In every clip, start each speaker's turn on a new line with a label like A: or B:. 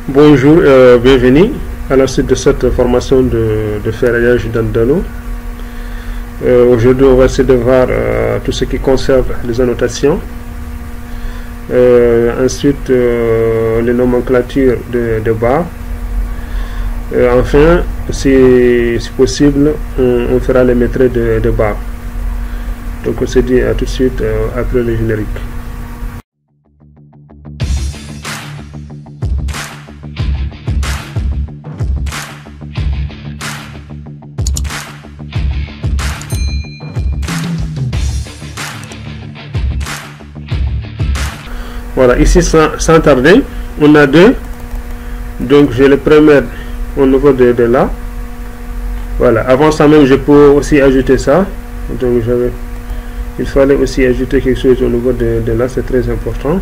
A: Bonjour, bienvenue à la suite de cette formation de ferraillage d'Andano. Aujourd'hui, on va essayer de voir tout ce qui concerne les annotations. Ensuite, les nomenclatures de barres. Enfin, si possible, on fera les maîtrises de barres. Donc, on se dit à tout de suite après le générique. Voilà, ici sans tarder, on a deux. Donc je le premier au niveau de là. Voilà, avant ça même, je peux aussi ajouter ça. Donc il fallait aussi ajouter quelque chose au niveau de là, c'est très important.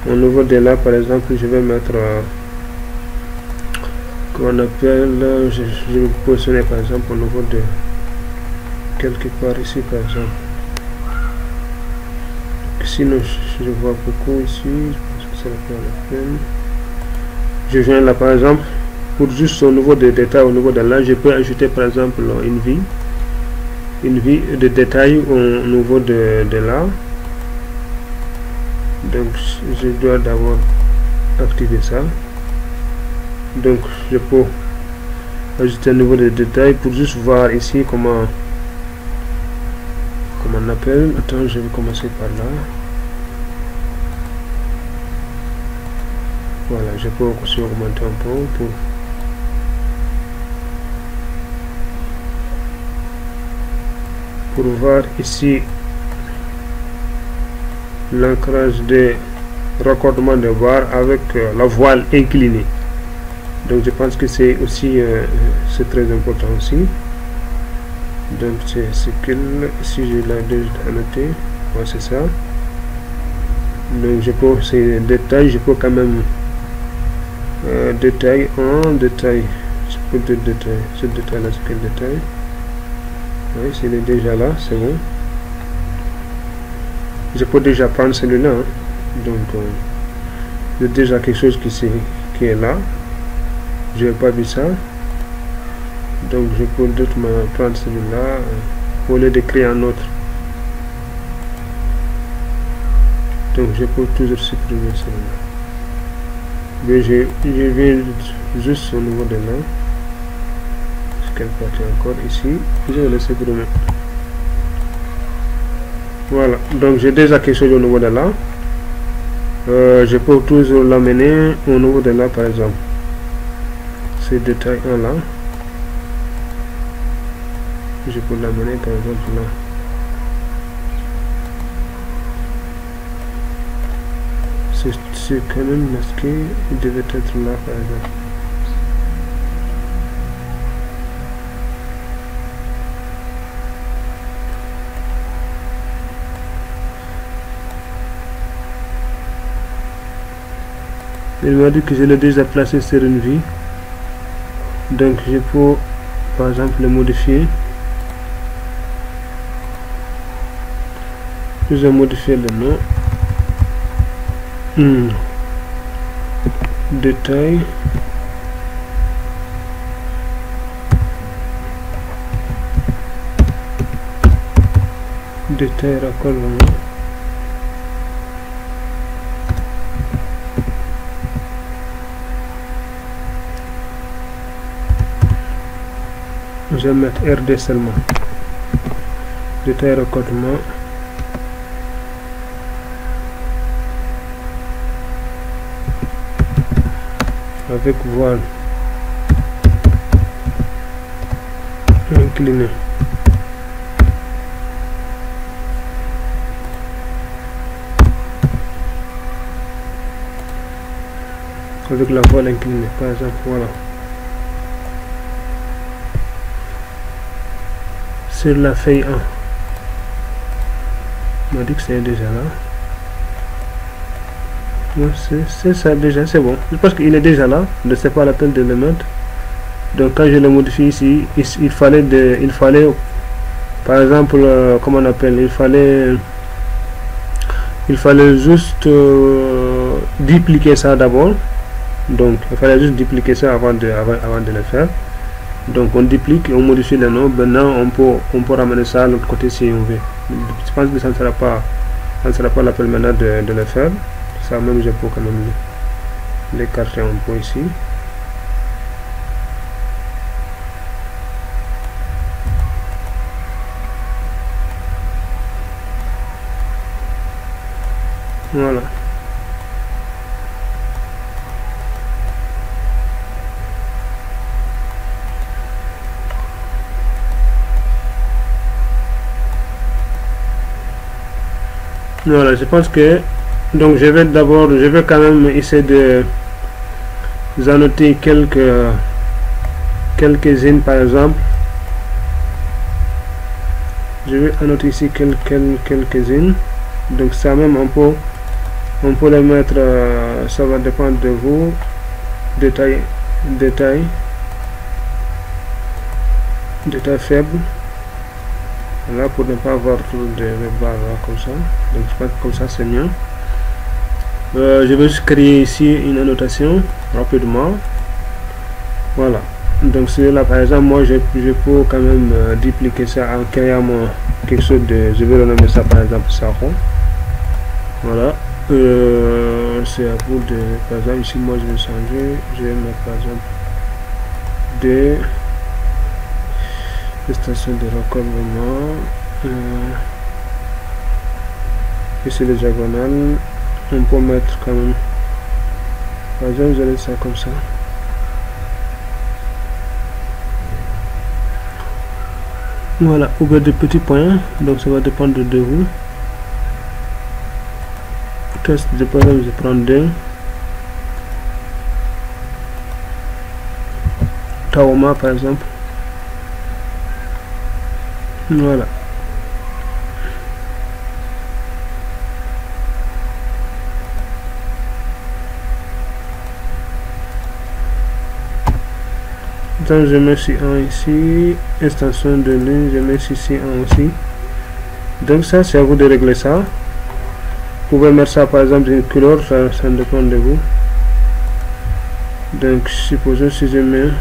A: Au niveau de là, par exemple, je vais mettre qu'on appelle, je vais positionner par exemple au niveau de quelque part ici par exemple. Sinon je vois beaucoup ici, je pense que ça va faire la peine. Je viens là par exemple, pour juste au niveau des détails, au niveau de là, je peux ajouter par exemple une vie de détail au niveau de là. Donc je dois d'abord activer ça. Donc je peux ajouter un niveau de détail pour juste voir ici comment on appelle. Attends, je vais commencer par là. Voilà, je peux aussi augmenter un peu pour voir ici l'ancrage de raccordement de barre avec la voile inclinée. Donc je pense que c'est aussi c'est très important aussi. Donc c'est ce que si je l'ai déjà annoté, ouais, c'est ça. Donc je peux ces détails, je peux quand même détail 1, détail, je peux de détail, ce détail là, c'est quel détail? Oui, s'il est déjà là, c'est bon. Je peux déjà prendre celui-là, hein. Donc c'est déjà quelque chose qui est là. Je n'ai pas vu ça. Donc je peux d'autres prendre celui-là au lieu de créer un autre. Donc je peux toujours supprimer celui-là. Mais je viens juste au niveau de là. Quelle partie encore ici? Je vais le supprimer. Voilà. Donc j'ai déjà quelque chose au niveau de là. Je peux toujours l'amener au niveau de là par exemple. Ce détail 1 là. Je peux l'amener par exemple là. C'est quand même masqué, il devait être là par exemple. Il m'a dit que je l'ai déjà placé sur une vie. Donc je peux par exemple le modifier. Je vais modifier le nom. Détail. Détail raccordement. Je vais mettre RD seulement. Détail raccordement. Avec voile inclinée. Avec la voile inclinée, par exemple, voilà. Sur la feuille 1. On m'a dit que c'est déjà là. C'est ça déjà, c'est bon. Je pense qu'il est déjà là, ne c'est pas la peine de le mettre. Donc quand je le modifie ici, il fallait par exemple, comment on appelle, il fallait juste dupliquer ça d'abord. Donc il fallait juste dupliquer ça avant de le faire. Donc on duplique et on modifie le nom. Maintenant on peut ramener ça à l'autre côté si on veut. Je pense que ça ne sera pas la peine maintenant de le faire. Ça même je peux quand même l'écarter un peu ici. Voilà. Voilà, je pense que donc je vais quand même essayer de annoter quelques-unes par exemple. Je vais annoter ici quelques-unes. Donc ça même on peut les mettre, ça va dépendre de vous. Détail faible. Là pour ne pas avoir trop de barres comme ça. Donc je pense que comme ça c'est mieux. Je vais juste créer ici une annotation rapidement. Voilà. Donc celui-là par exemple, moi je peux quand même dupliquer ça en créant quelque chose de, je vais renommer ça par exemple Saro. Voilà. C'est à vous de, par exemple ici moi je vais changer, je vais mettre par exemple des stations de raccordement, ici les diagonales, on peut mettre quand même, par exemple je laisse ça comme ça. Voilà, ou bien des petits points, donc ça va dépendre de vous. Test de par exemple, je prends deux. Taoma par exemple. Voilà. Donc je mets ici un ici, extension de ligne, je mets ici un aussi. Donc ça c'est à vous de régler ça. Vous pouvez mettre ça par exemple d'une couleur, ça dépend de vous. Donc supposons si je mets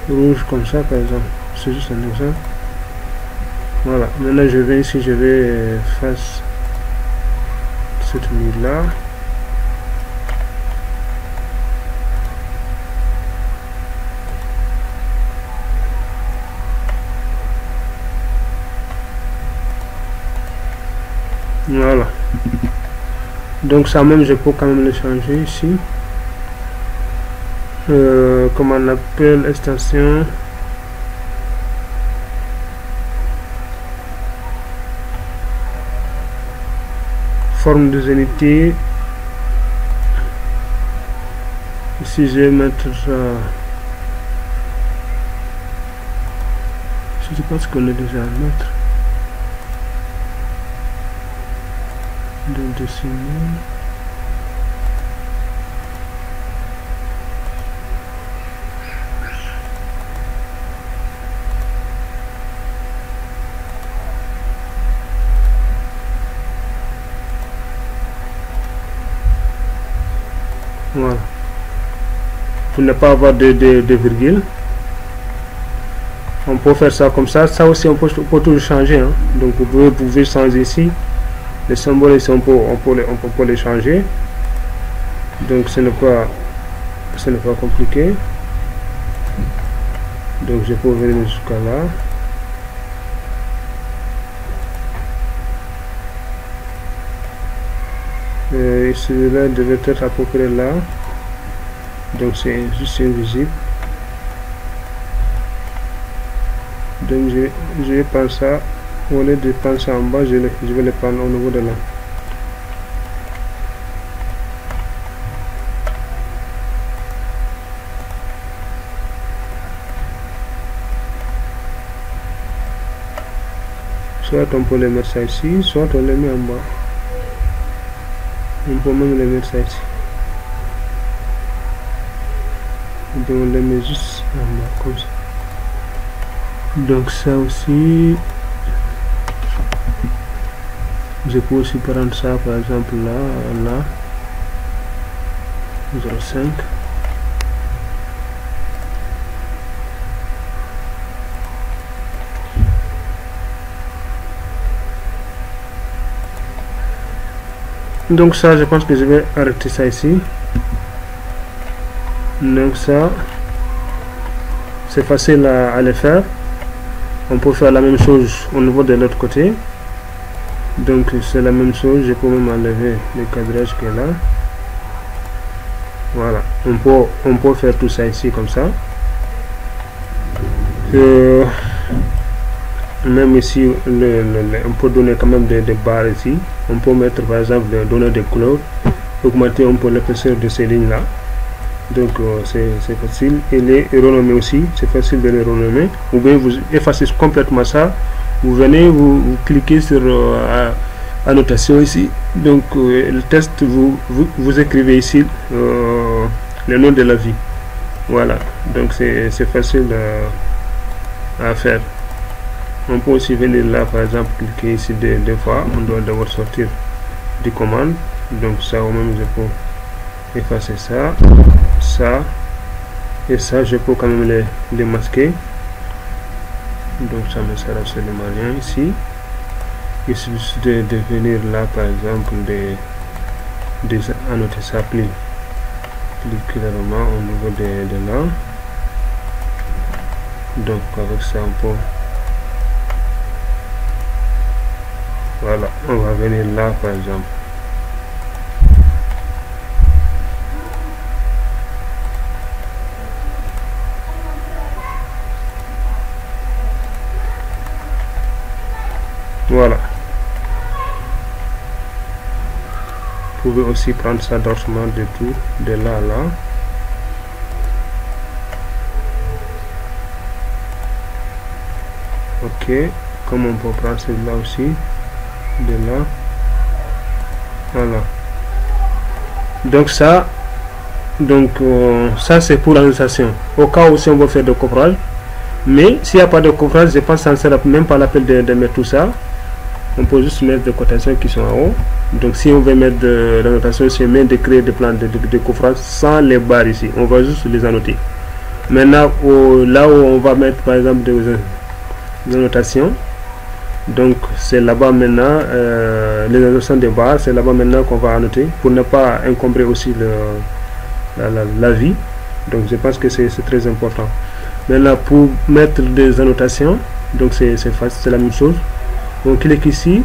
A: rouge comme ça par exemple, c'est juste un exemple. Voilà, maintenant je vais ici, je vais faire cette ligne là. Voilà. Donc ça même je peux quand même le changer ici. Comment on appelle, extension. Forme de zénithie. Ici je vais mettre je sais pas ce qu'on est déjà à mettre. De dessiner. Voilà. Pour ne pas avoir de virgule. On peut faire ça comme ça. Ça aussi on peut toujours changer. Hein. Donc vous pouvez changer ici. Les symboles ici on peut les changer. Donc ce n'est pas compliqué. Donc je peux venir jusqu'à là. Et celui-là devait être à peu près là. Donc c'est juste invisible. Donc je vais prendre ça. Au lieu de prendre ça en bas, je vais le prendre au niveau de là. Soit on peut les mettre ça ici, soit on les met en bas. On peut même les mettre ça ici. Et puis on les met juste en bas comme ça. Donc ça aussi, je peux aussi prendre ça par exemple là, là. 0,5. Donc ça, je pense que je vais arrêter ça ici. Donc ça, c'est facile à le faire. On peut faire la même chose au niveau de l'autre côté. Donc c'est la même chose. Je peux même enlever le cadrage qui est là. Voilà, on peut faire tout ça ici comme ça. Même ici, on peut donner quand même des barres ici. On peut mettre par exemple, donner des couleurs, augmenter un peu l'épaisseur de ces lignes là. Donc c'est facile. Et les renommer aussi, c'est facile de les renommer. Ou bien vous effacez complètement ça. Vous venez, vous cliquez sur annotation ici. Donc le test, vous écrivez ici le nom de la vie. Voilà, donc c'est facile à faire. On peut aussi venir là, par exemple, cliquer ici deux fois. On doit d'abord sortir du commande. Donc ça, au même je peux effacer ça, ça et ça. Je peux quand même les masquer. Donc ça me sert absolument rien ici. Il suffit de venir là, par exemple, de annoter ça plus clairement au niveau de là. Donc avec ça, on peut. Voilà, on va venir là par exemple. Voilà. Vous pouvez aussi prendre ça doucement de tout, de là à là. Ok, comme on peut prendre celui-là aussi. De là, voilà. Donc ça c'est pour l'annotation au cas où si on veut faire de coffrage. Mais s'il n'y a pas de coffrage, je pense que ça ne sert même pas la peine de mettre tout ça. On peut juste mettre des cotations qui sont en haut. Donc si on veut mettre de l'annotation, c'est même de créer des plans de coffrage sans les barres ici. On va juste les annoter. Maintenant là où on va mettre par exemple des annotations. Donc c'est là-bas maintenant, les annotations des barres, c'est là-bas maintenant qu'on va annoter pour ne pas encombrer aussi la vie. Donc je pense que c'est très important. Maintenant pour mettre des annotations, donc c'est facile, c'est la même chose. On clique ici,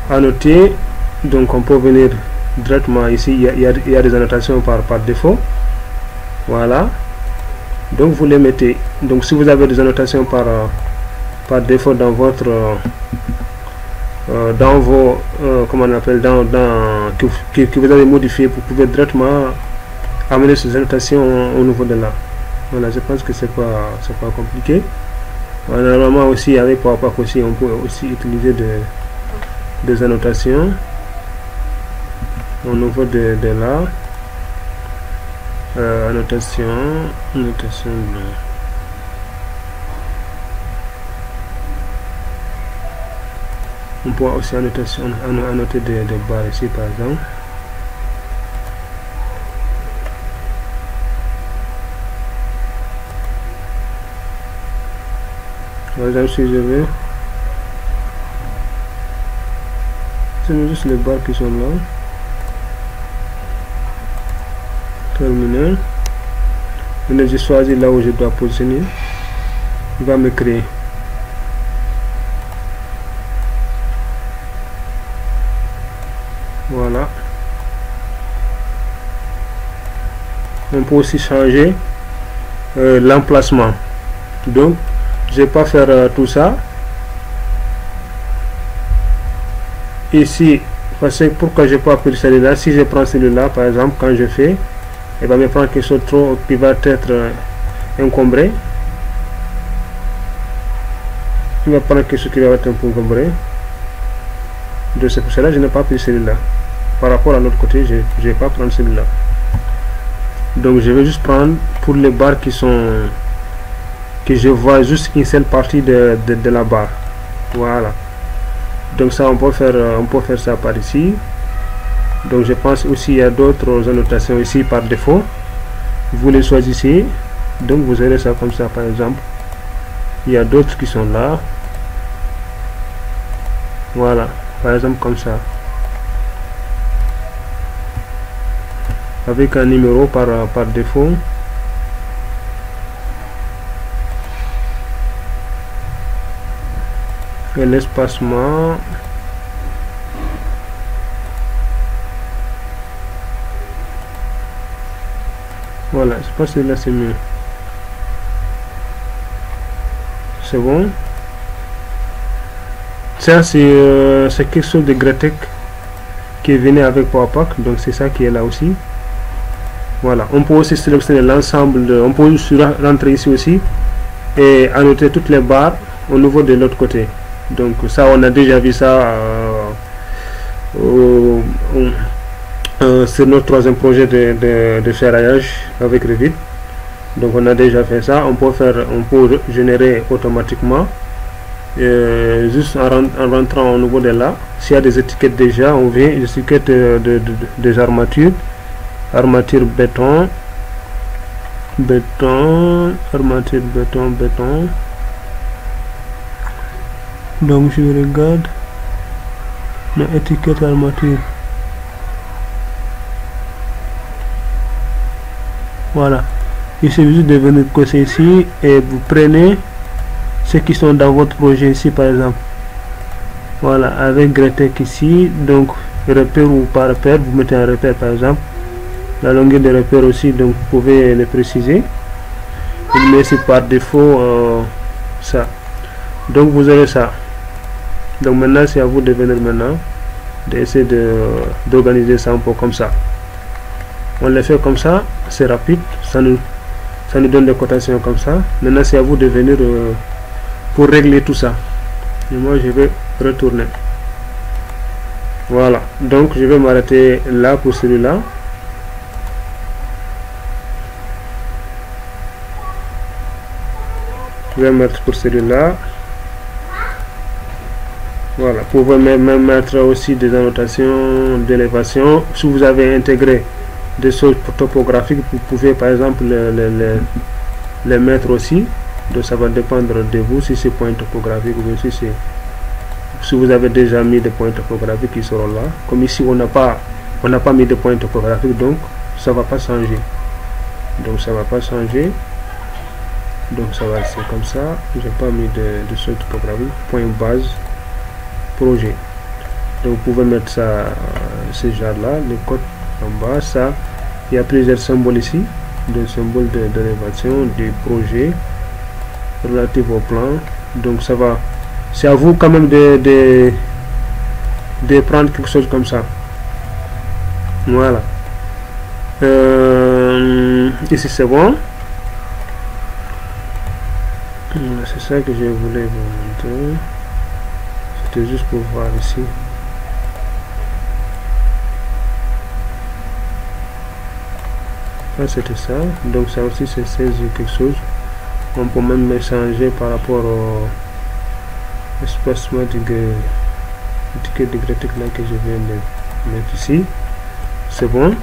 A: annoter, donc on peut venir directement ici, il y a des annotations par défaut. Voilà, donc vous les mettez. Donc si vous avez des annotations par défaut dans votre dans vos comment on appelle que vous avez modifié, vous pouvez directement amener ces annotations au niveau de là. Voilà, je pense que c'est pas compliqué. Voilà, normalement aussi avec PowerPoint aussi on peut aussi utiliser des annotations au niveau de là. Annotation de on peut aussi annoter des barres ici par exemple. Par exemple si je vais, c'est juste les barres qui sont là. Terminé. Maintenant je choisis là où je dois positionner. Il va me créer. Voilà. On peut aussi changer l'emplacement. Donc je vais pas faire tout ça ici parce que pourquoi je peux appeler celui-là. Si je prends celui-là par exemple, quand je fais, il va me prendre quelque chose qui va être encombré. Il va prendre quelque chose qui va être un peu encombré. Donc c'est pour cela que je n'ai pas pris celui-là. Par rapport à l'autre côté, je ne vais pas prendre celui-là. Donc je vais juste prendre pour les barres qui sont, que je vois juste une seule partie de la barre. Voilà. Donc ça on peut faire ça par ici. Donc je pense aussi il y a d'autres annotations ici par défaut. Vous les choisissez, donc vous aurez ça comme ça. Par exemple, il y a d'autres qui sont là. Voilà, par exemple comme ça, avec un numéro par défaut. Et l'espacement, voilà, je pense que là c'est mieux. C'est bon. Ça c'est quelque chose de Gretec qui est venu avec PowerPack, donc c'est ça qui est là aussi. Voilà, on peut aussi sélectionner l'ensemble, on peut rentrer ici aussi et annoter toutes les barres au niveau de l'autre côté. Donc ça, on a déjà vu ça sur notre troisième projet de ferraillage avec Revit. Donc on a déjà fait ça. On peut générer automatiquement juste en rentrant au niveau de là. S'il y a des étiquettes déjà, on vient les étiquettes des armatures, armature béton, armature béton. Donc je regarde la étiquette armature. Voilà, il suffit juste de venir cocher ici et vous prenez ceux qui sont dans votre projet ici par exemple. Voilà, avec Gretec ici, donc repère ou par repère, vous mettez un repère par exemple. La longueur de repère aussi, donc vous pouvez le préciser. Il met ici par défaut ça. Donc vous avez ça. Donc maintenant c'est à vous de venir maintenant d'essayer d'organiser ça un peu comme ça. On le fait comme ça, c'est rapide, ça nous donne des cotations comme ça. Maintenant c'est à vous de venir pour régler tout ça. Et moi je vais retourner. Voilà, donc je vais m'arrêter là pour celui-là. Je vais mettre pour celui-là. Voilà, vous pouvez même mettre aussi des annotations d'élévation. Si vous avez intégré des choses topographiques, vous pouvez par exemple les mettre aussi. Donc ça va dépendre de vous si c'est point topographique ou si vous avez déjà mis des points topographiques qui seront là. Comme ici on n'a pas mis de points topographiques, donc ça va pas changer. Donc ça va pas changer. Donc ça va rester comme ça. J'ai pas mis de choses topographiques. Point base projet. Donc vous pouvez mettre ça, ce genre là, les codes en bas. Ça, il y a plusieurs symboles ici, des symboles d'élévation du projet relatif au plan. Donc ça va, c'est à vous quand même de prendre quelque chose comme ça. Voilà, ici c'est bon. C'est ça que je voulais vous montrer. C'était juste pour voir ici. Ça c'était ça. Donc ça aussi c'est quelque chose. On peut même échanger par rapport au espacement du ticket de Gretec là que je viens de mettre ici. C'est bon.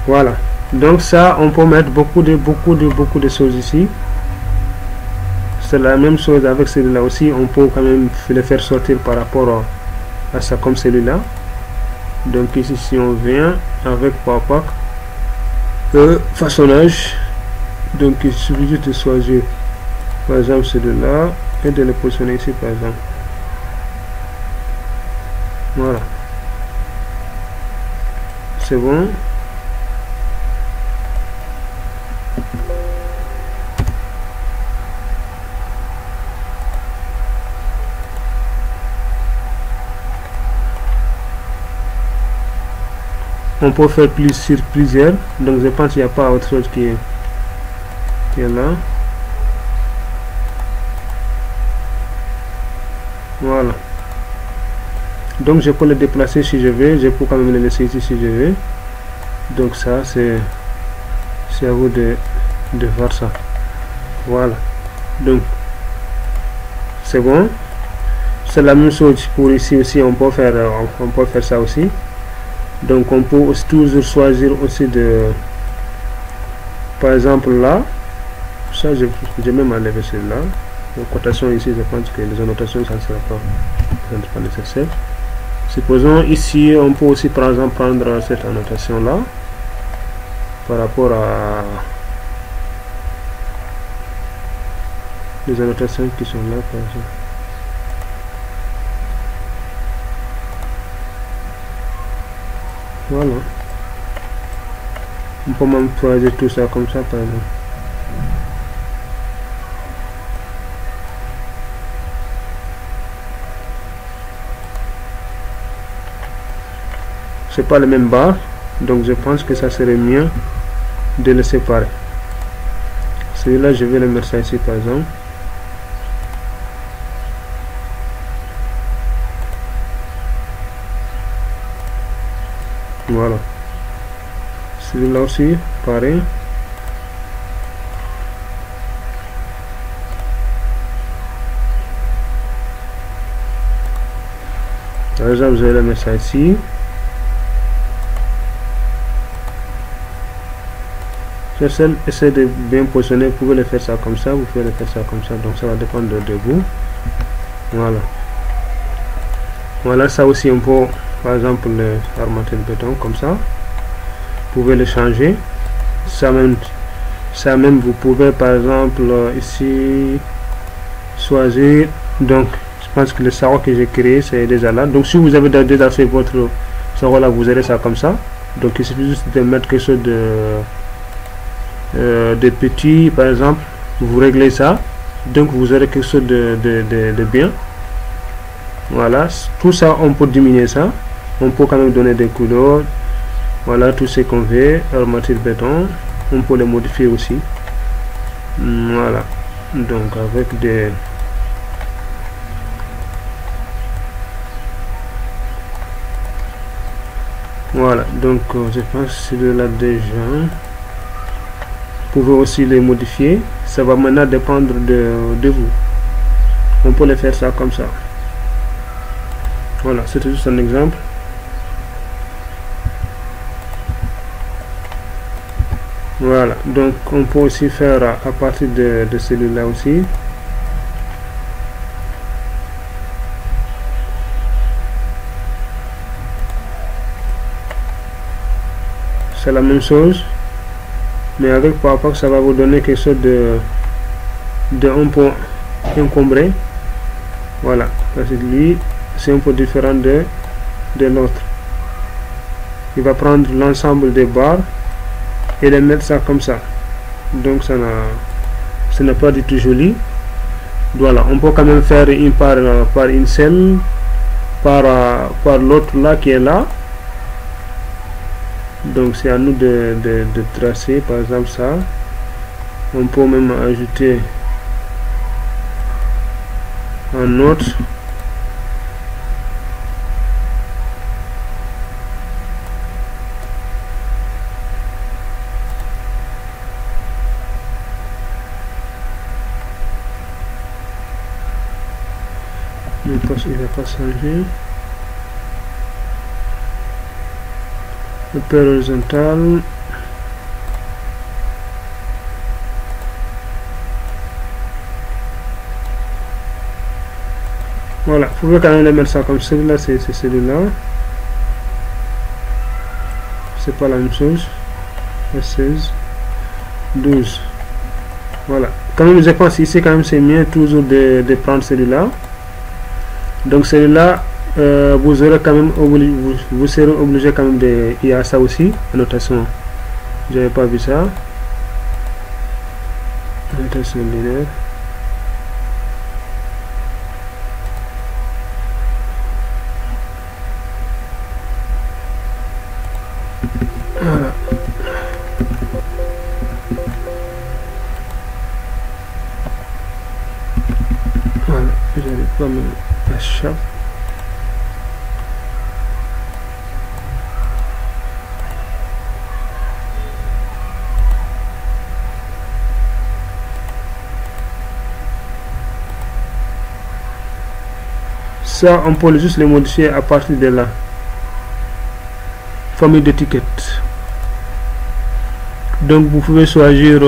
A: Voilà. Donc ça on peut mettre beaucoup de choses ici. C'est la même chose avec celui-là aussi, on peut quand même le faire sortir par rapport à ça comme celui-là. Donc ici si on vient avec PowerPack façonnage, donc il suffit juste de choisir par exemple celui-là et de le positionner ici par exemple. Voilà, c'est bon. On peut faire plus sur plusieurs, donc je pense qu'il n'y a pas autre chose qui est là. Voilà, donc je peux le déplacer si je veux, je peux quand même le laisser ici si je veux. Donc ça c'est à vous de faire ça. Voilà, donc c'est bon. C'est la même chose pour ici aussi, on peut faire ça aussi. Donc on peut aussi toujours choisir aussi de, par exemple là, ça j'ai même enlevé celui-là. La cotation ici, je pense que les annotations ça ne sera pas nécessaire. Supposons ici on peut aussi par exemple prendre cette annotation là par rapport à les annotations qui sont là par exemple. Voilà. On peut même choisir tout ça comme ça par exemple. C'est pas le même barre, donc je pense que ça serait mieux de le séparer. Celui-là, je vais le mettre ça ici par exemple. Voilà. Celui-là aussi, pareil. Par exemple, je vais le mettre ça ici. Essayez de bien positionner, vous pouvez le faire ça comme ça, vous pouvez le faire ça comme ça, donc ça va dépendre de vous. Voilà. Voilà, ça aussi on peut, par exemple, le armature de béton comme ça. Vous pouvez le changer. Ça même vous pouvez par exemple ici choisir. Donc je pense que le sarrau que j'ai créé c'est déjà là. Donc si vous avez déjà fait votre sarrau là, vous aurez ça comme ça. Donc il suffit juste de mettre quelque chose de petit par exemple, vous réglez ça, donc vous aurez quelque chose de bien. Voilà, tout ça on peut diminuer ça, on peut quand même donner des couleurs. Voilà tout ce qu'on veut, armature béton, on peut les modifier aussi. Voilà, donc avec des voilà, donc je pense que celui-là déjà vous pouvez aussi les modifier, ça va maintenant dépendre de vous. On peut les faire ça comme ça. Voilà, c'est juste un exemple. Voilà, donc on peut aussi faire à partir de celui-là aussi. C'est la même chose, mais avec par rapport ça va vous donner quelque chose de un peu encombré. Voilà, parce que lui c'est un peu différent de l'autre. Il va prendre l'ensemble des barres et les mettre ça comme ça, donc ça n'est pas du tout joli. Voilà, on peut quand même faire une par une seule, par l'autre là qui est là. Donc c'est à nous de tracer par exemple ça. On peut même ajouter un autre. Il n'a pas changé. Le paire horizontal. Voilà, vous pouvez quand même le mettre ça comme celui-là, c'est celui-là. C'est pas la même chose. 16, 12. Voilà. Quand même, je pense ici, quand même, c'est mieux toujours de prendre celui-là. Donc celui-là, vous aurez quand même vous serez obligé quand même de, il y a ça aussi, annotation. J'avais pas vu ça. Annotation linéaire. Voilà. Voilà, j'avais pas me la chape. Ça, on peut juste les modifier à partir de là. famille d'étiquettes. Donc vous pouvez choisir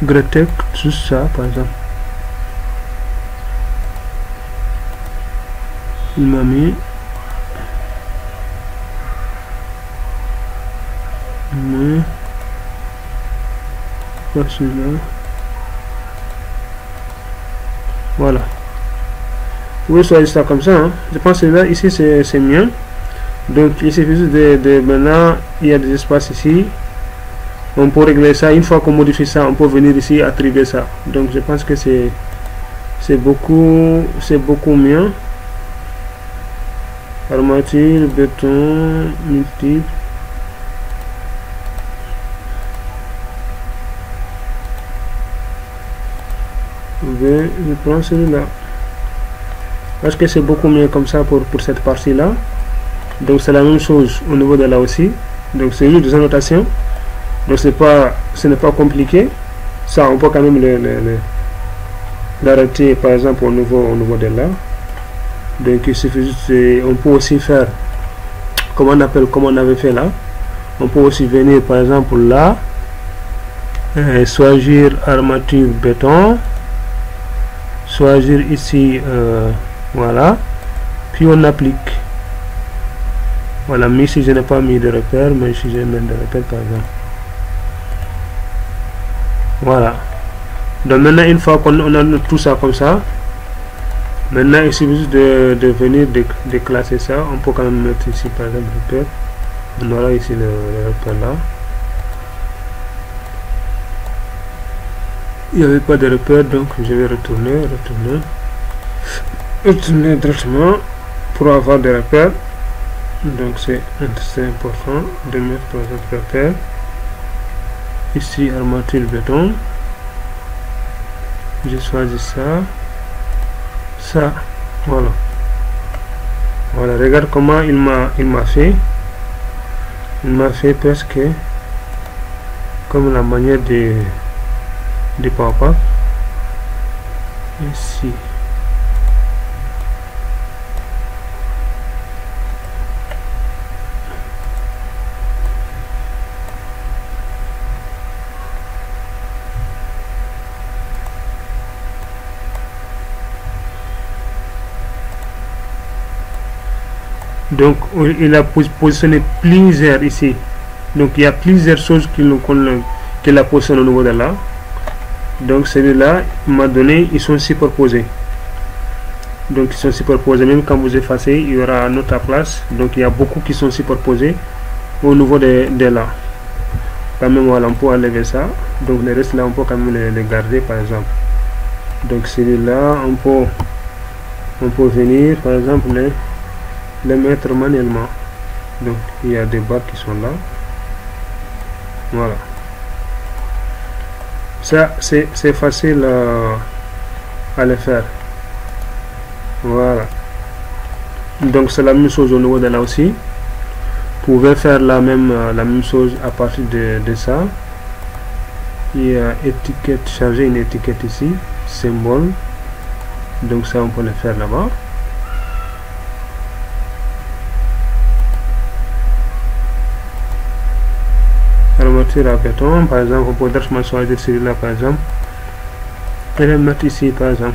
A: Gretek, juste ça par exemple. Il m'a mis pas celui-là. Voilà. Vous pouvez choisir ça comme ça. Hein. Je pense que là, ici, c'est mieux. Donc, il suffit juste de maintenant, il y a des espaces ici. On peut régler ça. Une fois qu'on modifie ça, on peut venir ici attribuer ça. Donc, je pense que c'est beaucoup mieux. Armature, béton, multiple. Je prends celui-là. Parce que c'est beaucoup mieux comme ça pour cette partie-là. Donc, c'est la même chose au niveau de là aussi. Donc, c'est juste des annotations. Donc, ce n'est pas compliqué. Ça, on peut quand même l'arrêter, par exemple, au niveau de là. Donc, il suffit juste, on peut aussi faire, comme on avait fait là. On peut aussi venir, par exemple, là, choisir armature béton, choisir ici, voilà, puis on applique. Voilà, mais ici je n'ai pas mis de repère, mais ici je mets de repère par exemple. Voilà. Donc maintenant, une fois qu'on a tout ça comme ça, maintenant il suffit juste de venir déclasser ça. On peut quand même mettre ici par exemple le repère. On aura ici le repère là. Il n'y avait pas de repère, donc je vais retourner directement pour avoir des repères. Donc c'est important de mettre par exemple repère. Ici armature béton. Je choisis ça, voilà. Voilà, regarde comment il m'a fait. Il m'a fait presque comme la manière de pop-up ici. Donc il a positionné plusieurs ici. Donc il y a plusieurs choses qu'il a positionné au niveau de là. Donc celui-là, il m'a donné, ils sont superposés. Donc ils sont superposés, même quand vous effacez, il y aura un autre place. Donc il y a beaucoup qui sont superposés au niveau de là. Quand même, voilà, on peut enlever ça. Donc le reste là, on peut quand même les garder par exemple. Donc celui-là, on peut venir par exemple les mettre manuellement. Donc il y a des barres qui sont là. Voilà. Ça, c'est facile à le faire. Voilà. Donc, c'est la même chose au niveau de là aussi. Vous pouvez faire la même chose à partir de ça. Il y a étiquette, charger une étiquette ici, symbole. Donc, ça, on peut le faire là-bas. Armature à béton, par exemple, on peut directement choisir celui-là, par exemple, et le mettre ici, par exemple.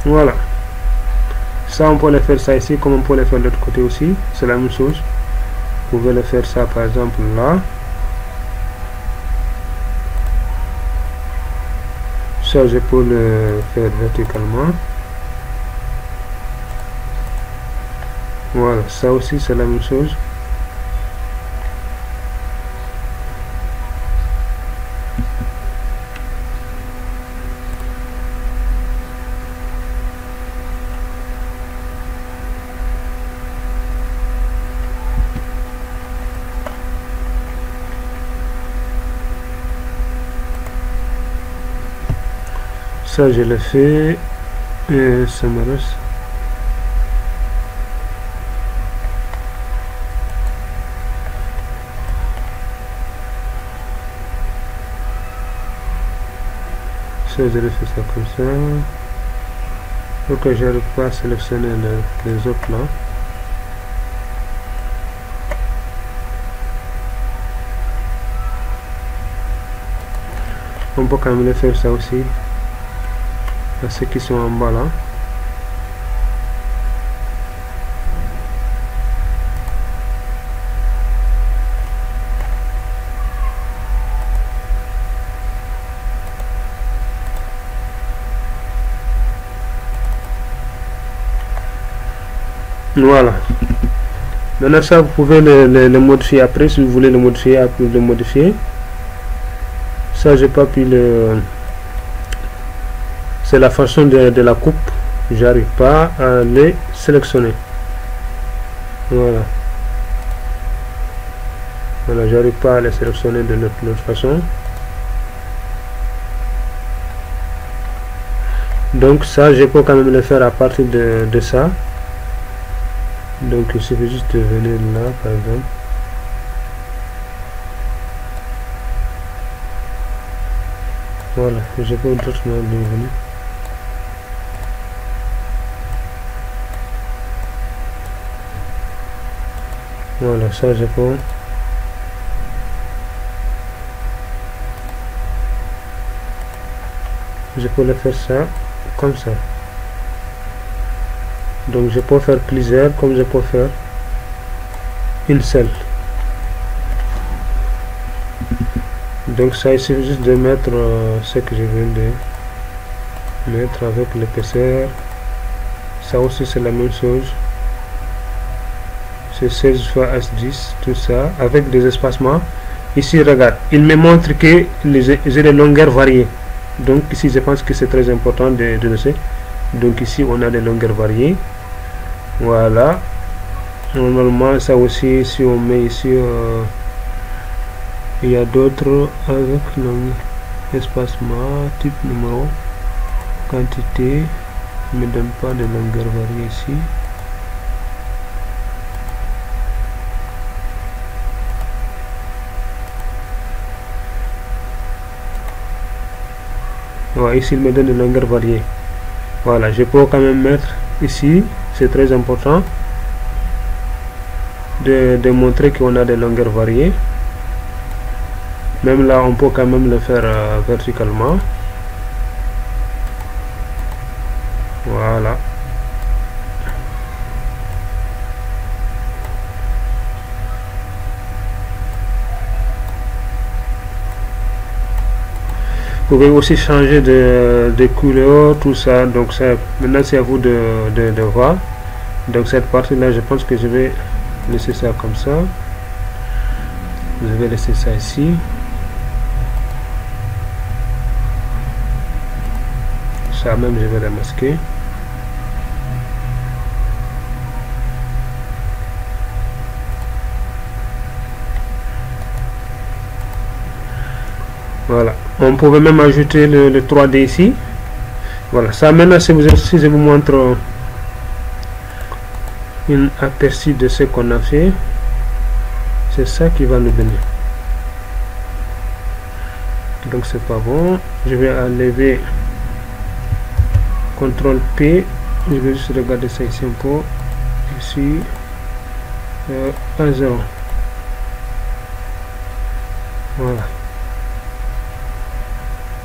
A: Voilà. Ça, on peut le faire ça ici, comme on peut le faire de l'autre côté aussi. C'est la même chose. Vous pouvez le faire ça, par exemple, là. Ça, je peux le faire verticalement. Voilà, ça aussi c'est la même chose. Ça, je le fais et ça me reste. Ça, je vais faire ça comme ça. Ok, j'arrive pas à sélectionner les autres là. On peut quand même les faire ça aussi. À ceux qui sont en bas là. Voilà. Maintenant ça, vous pouvez le modifier après si vous voulez le modifier. Ça, j'ai pas pu le... C'est la façon de la coupe. J'arrive pas à les sélectionner. Voilà. Voilà, j'arrive pas à les sélectionner de l'autre façon. Donc ça, je peux quand même le faire à partir de ça. Donc il suffit juste de venir là, par exemple. Voilà, je peux d'autres moyens de venir. Voilà, ça je peux. Je peux le faire ça, comme ça. Donc je peux faire plusieurs, comme je peux faire une seule. Donc ça, il suffit juste de mettre ce que je viens de mettre avec l'épaisseur. Ça aussi c'est la même chose. C'est 16 x S10, tout ça, avec des espacements. Ici, regarde, il me montre que j'ai des longueurs variées. Donc ici, je pense que c'est très important de laisser. Donc ici, on a des longueurs variées. Voilà. Normalement, ça aussi, si on met ici, il y a d'autres avec espacement, type numéro, quantité. Ne me donne pas de longueur variée ici. Voilà, ici il me donne de longueur variée. Voilà, je peux quand même mettre ici, c'est très important de montrer qu'on a des longueurs variées. Même là, on peut quand même le faire verticalement. Voilà. Vous pouvez aussi changer de couleur, tout ça. Donc ça, maintenant c'est à vous de voir. Donc cette partie là, je pense que je vais laisser ça comme ça. Je vais laisser ça ici. Ça même, je vais la masquer. Voilà, on pouvait même ajouter le 3D ici. Voilà, ça maintenant, si je vous montre un aperçu de ce qu'on a fait, c'est ça qui va nous donner. Donc c'est pas bon, je vais enlever CTRL P, je vais juste regarder ça ici un peu, ici, à 0. Voilà.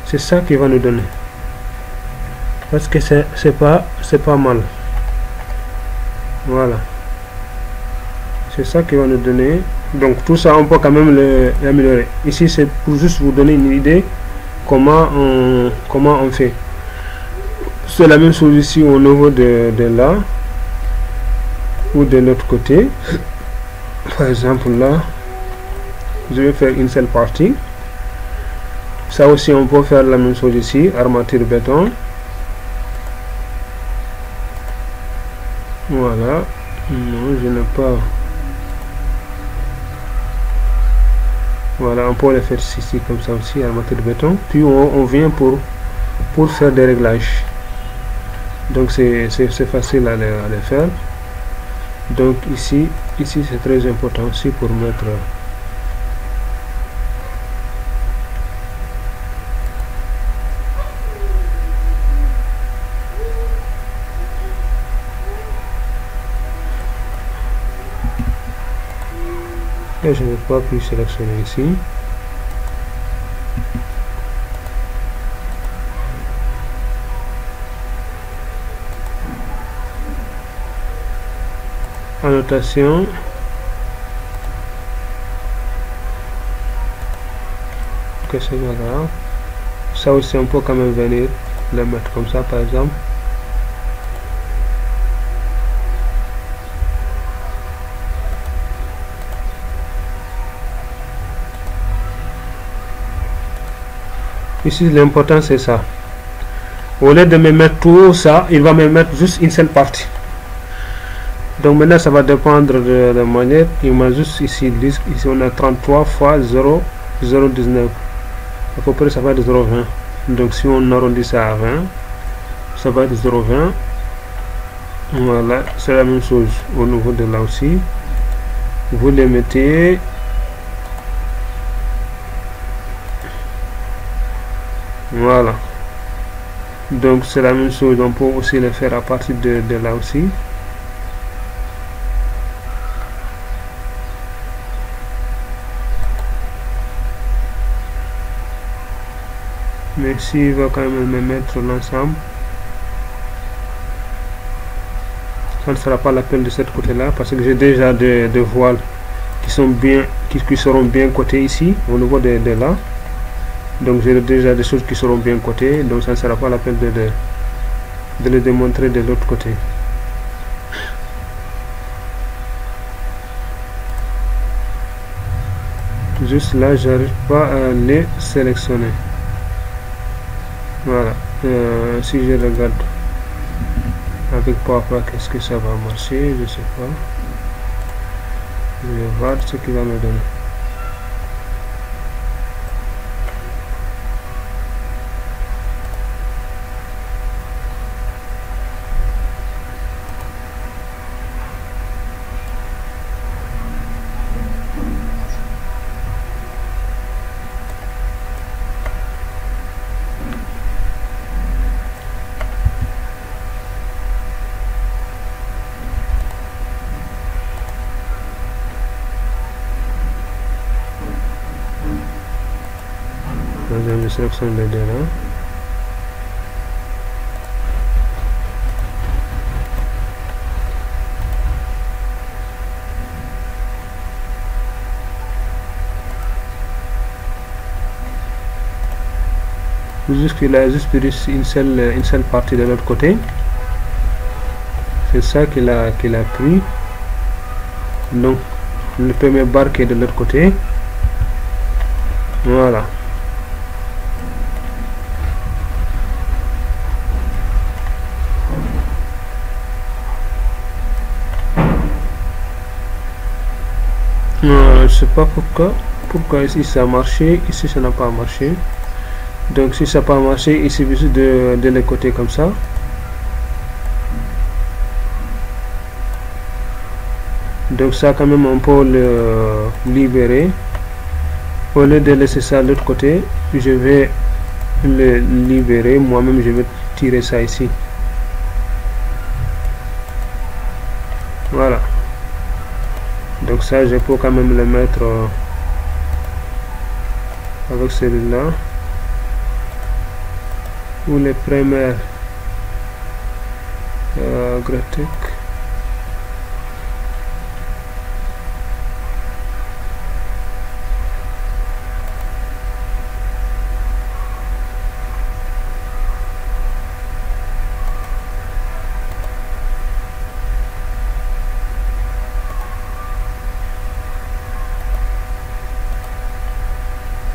A: C'est ça qui va nous donner, parce que c'est pas mal. Voilà, c'est ça qui va nous donner. Donc tout ça on peut quand même l'améliorer. Ici c'est pour juste vous donner une idée comment on fait. C'est la même chose ici au niveau de là ou de l'autre côté. Par exemple là, je vais faire une seule partie. Ça aussi on peut faire la même chose ici, armature béton. Voilà. Non, je n'ai pas. Voilà, on peut le faire ici comme ça aussi, armature béton. Puis on vient pour faire des réglages. Donc c'est facile à le faire. Donc ici c'est très important aussi pour mettre que je ne vais pas plus sélectionner ici. Annotation. Que c'est là. Ça aussi on peut quand même venir le mettre comme ça par exemple. Ici l'important c'est ça. Au lieu de me mettre tout ça, il va me mettre juste une seule partie. Donc maintenant ça va dépendre de la manière. Il m'a juste ici, ici on a 33 fois 0,019. À peu près ça va être 0,20. Donc si on arrondit ça à 20, ça va être 0,20. Voilà, c'est la même chose au niveau de là aussi. Vous les mettez. Voilà. Donc c'est la même chose, on peut aussi le faire à partir de là aussi. Mais s'il va quand même me mettre l'ensemble, ça ne sera pas la peine de cette côté là parce que j'ai déjà des voiles qui sont bien, qui seront bien cotées ici au niveau de là. Donc j'ai déjà des choses qui seront bien cotées, donc ça ne sera pas la peine de les démontrer de l'autre côté. Juste là j'arrive pas à les sélectionner. Voilà, si je regarde avec PowerPoint, qu'est-ce que ça va marcher, je sais pas. Je vais voir ce qu'il va me donner. Je sélectionne les deux là. Qu'il a juste pris une seule partie de l'autre côté. C'est ça qu'il a pris. Donc le premier barre qui est de l'autre côté. Voilà. Je sais pas pourquoi ici ça a marché, ici ça n'a pas marché. Donc si ça n'a pas marché, il suffit de les côtés comme ça. Donc ça quand même on peut le libérer. Au lieu de laisser ça de l'autre côté, je vais le libérer. Moi-même je vais tirer ça ici. Voilà. Donc ça je peux quand même le mettre avec celui-là. Ou les premières graphiques.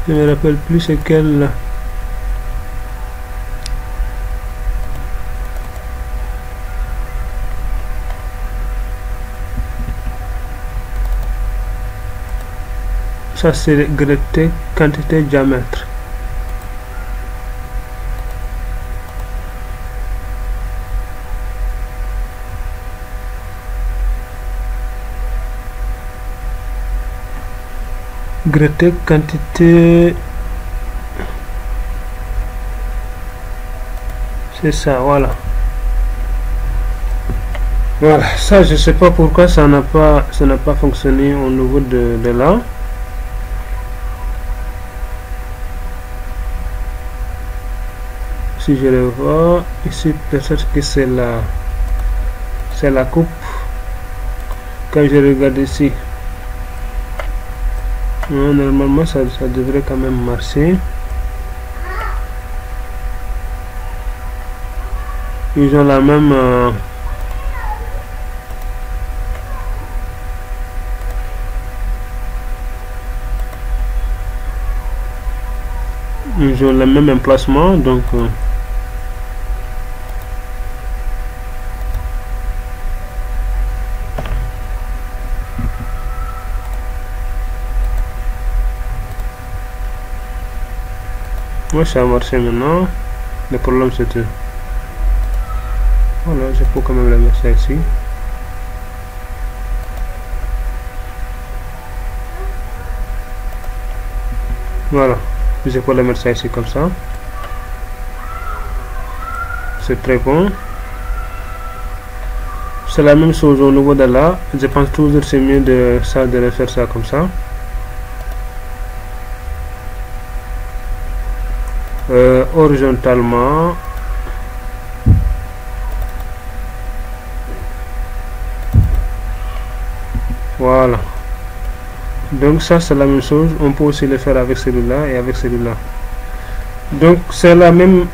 A: Je me rappelle plus c'est quelle là. Ça c'est grette quantité diamètre. Grette quantité, c'est ça, voilà. Voilà, ça je sais pas pourquoi ça n'a pas fonctionné au niveau de là. Si je le vois ici, peut-être que c'est la coupe. Quand je regarde ici, normalement ça devrait quand même marcher. Ils ont la même ils ont le même emplacement, donc ouais, ça a marché maintenant. Le problème c'était, voilà, je peux quand même la mettre ça ici. Voilà, je peux la mettre ça ici comme ça. C'est très bon. C'est la même chose au niveau de là. Je pense toujours c'est mieux de refaire ça comme ça. Horizontalement. Voilà. Donc ça c'est la même chose. On peut aussi le faire avec celui-là et avec celui-là. Donc c'est la même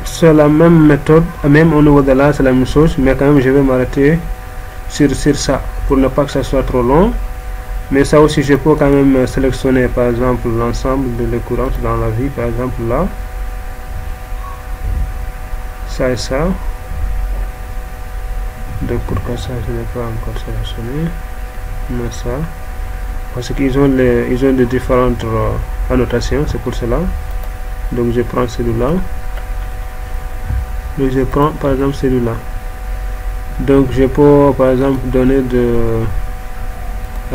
A: méthode, même au niveau de là c'est la même chose, mais quand même je vais m'arrêter sur ça pour ne pas que ça soit trop long. Mais ça aussi je peux quand même sélectionner par exemple l'ensemble de l'occurrence dans la vie, par exemple là, ça et ça. Donc pourquoi ça je n'ai pas encore sélectionné, mais ça parce qu'ils ont de différentes annotations, c'est pour cela. Donc je prends celui-là, donc je prends par exemple celui-là. Donc je peux par exemple donner de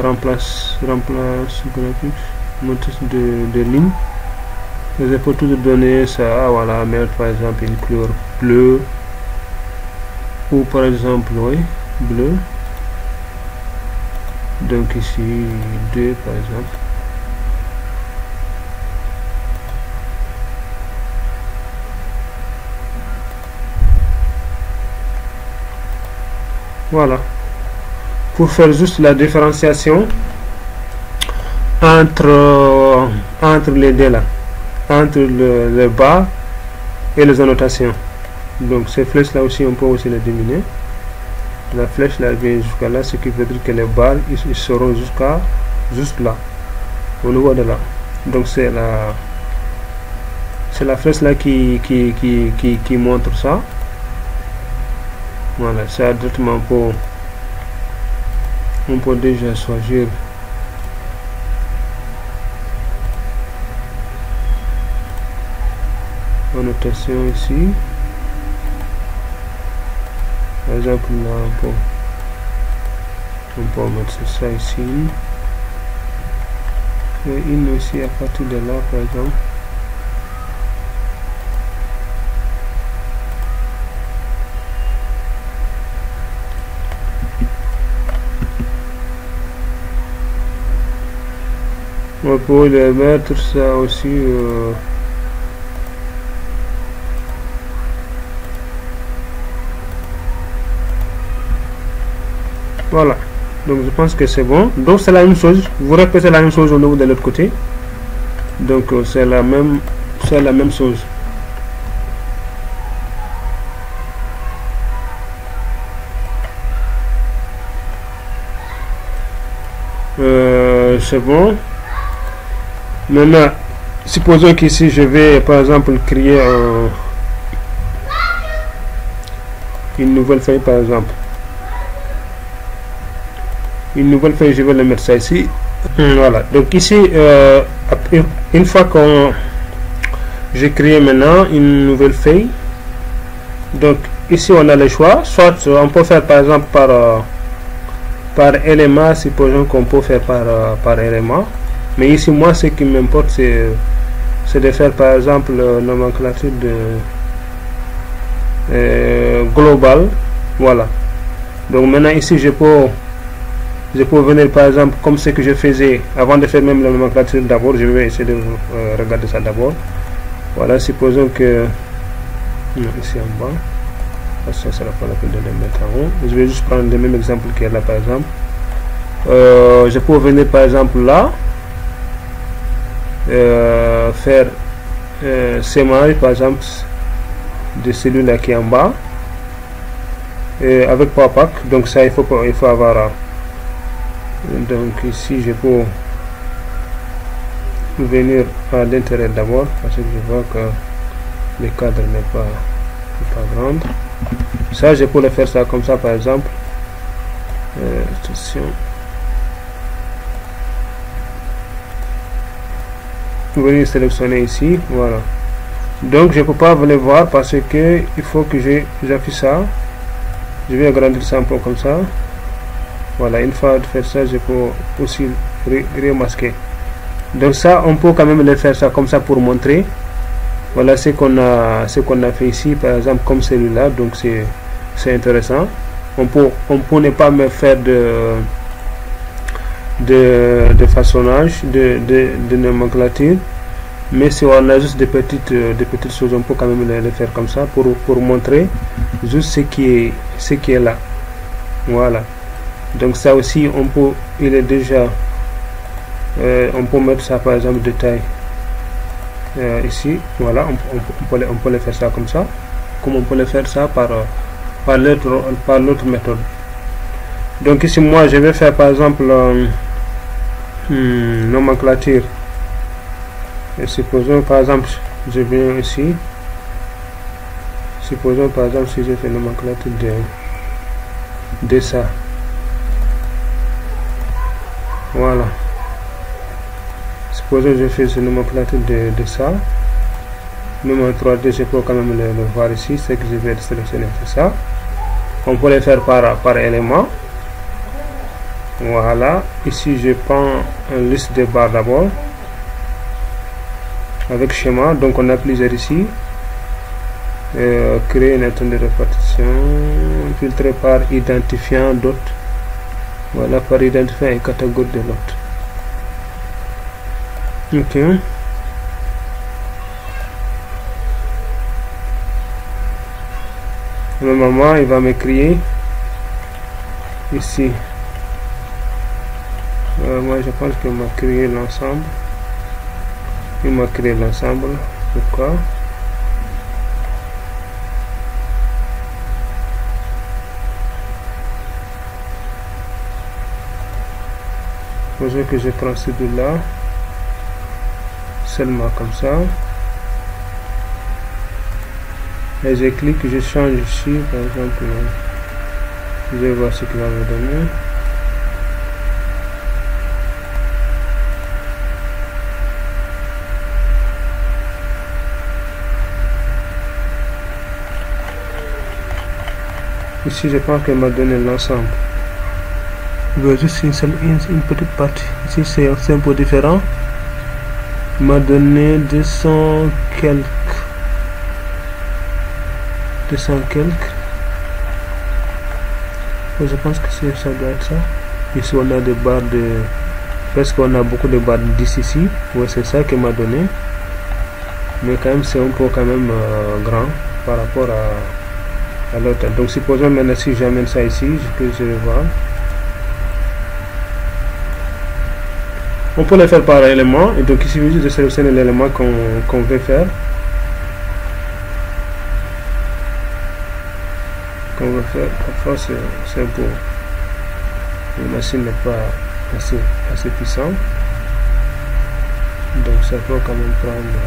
A: remplace graphique, notice de ligne. Et je peux tout donner ça, voilà, mettre par exemple une couleur bleue ou par exemple oui, bleu. Donc ici 2 par exemple. Voilà, pour faire juste la différenciation entre les deux là, entre le bas et les annotations. Donc ces flèches là aussi on peut aussi les diminuer. La flèche là vient jusqu'à là, ce qui veut dire que les barres ils seront juste là, au niveau de là. Donc c'est la flèche là qui montre ça. Voilà, ça directement on peut déjà choisir annotation ici. Par exemple là on peut mettre ça ici et une aussi à partir de là par exemple. On peut les mettre ça aussi voilà, donc je pense que c'est bon. Donc c'est la même chose, vous répétez la même chose au niveau de l'autre côté. Donc c'est la même chose. C'est bon. Maintenant, supposons qu'ici je vais par exemple créer une nouvelle feuille par exemple. Une nouvelle feuille, je vais le mettre ça ici. Voilà, donc ici une fois que j'ai créé maintenant une nouvelle feuille, donc ici on a le choix, soit on peut faire par exemple par élément, supposons qu'on peut faire par élément, mais ici moi ce qui m'importe c'est de faire par exemple nomenclature de global. Voilà, Donc maintenant ici je peux venir par exemple comme ce que je faisais avant de faire même la nomenclature. D'abord je vais essayer de regarder ça d'abord. Voilà, supposons que ici en bas, ça sera pas la peine de le mettre en haut. Je vais juste prendre le même exemple qui est là par exemple. Je peux venir par exemple là, faire sémage par exemple de celui-là qui est en bas, avec Powerpack. Donc ça il faut avoir donc ici je peux venir à l'intérieur d'abord parce que je vois que le cadre n'est pas grand. Ça je peux le faire ça comme ça par exemple. Attention, venir sélectionner ici, voilà. Donc je peux pas venir voir parce que il faut que j'affiche ça. Je vais agrandir ça un peu comme ça. Voilà, une fois de faire ça, je peux aussi remasquer. Donc ça, on peut quand même le faire ça comme ça pour montrer. Voilà ce qu'on a fait ici, par exemple comme celui-là. Donc c'est intéressant. On peut ne pas me faire de façonnage, de nomenclature, mais si on a juste des petites choses, on peut quand même les faire comme ça pour montrer juste ce qui est là. Voilà. Donc ça aussi il est déjà on peut mettre ça par exemple de taille ici. Voilà, on peut le faire ça comme ça, comme on peut le faire ça par l'autre méthode. Donc ici moi je vais faire par exemple nomenclature, et supposons par exemple je viens ici, supposons par exemple si je fais nomenclature de ça. Voilà, supposons que je fais ce nomenclature de ça. Même en 3D je peux quand même le voir ici. Ce que je vais sélectionner c'est ça. On peut le faire par élément. Voilà, ici je prends une liste de barres d'abord avec schéma. Donc on a plusieurs ici. Créer une étendue de répartition, filtrer par identifiant d'autres. Voilà, par identifier une catégorie de l'autre. Ok. Normalement il va me créer ici. Moi je pense qu'il m'a créé l'ensemble. Il m'a créé l'ensemble. Pourquoi? Que je prends celui-là seulement comme ça et je clique, je change ici par exemple, je vais voir ce qu'il va me donner. Ici je pense qu'il m'a donné l'ensemble. Juste une petite partie. Ici c'est un peu différent. Il m'a donné 200 quelques. Je pense que ça doit être ça. Ici on a des barres presque on a beaucoup de barres d'ici ici. Ouais, c'est ça qu'il m'a donné. Mais quand même c'est un peu quand même grand par rapport à l'autre. Donc supposons maintenant si j'amène ça ici, je vais voir. On peut le faire par élément, et donc ici il suffit de sélectionner l'élément qu'on veut faire. Parfois c'est un peu, la machine n'est pas assez puissante, donc ça peut quand même prendre.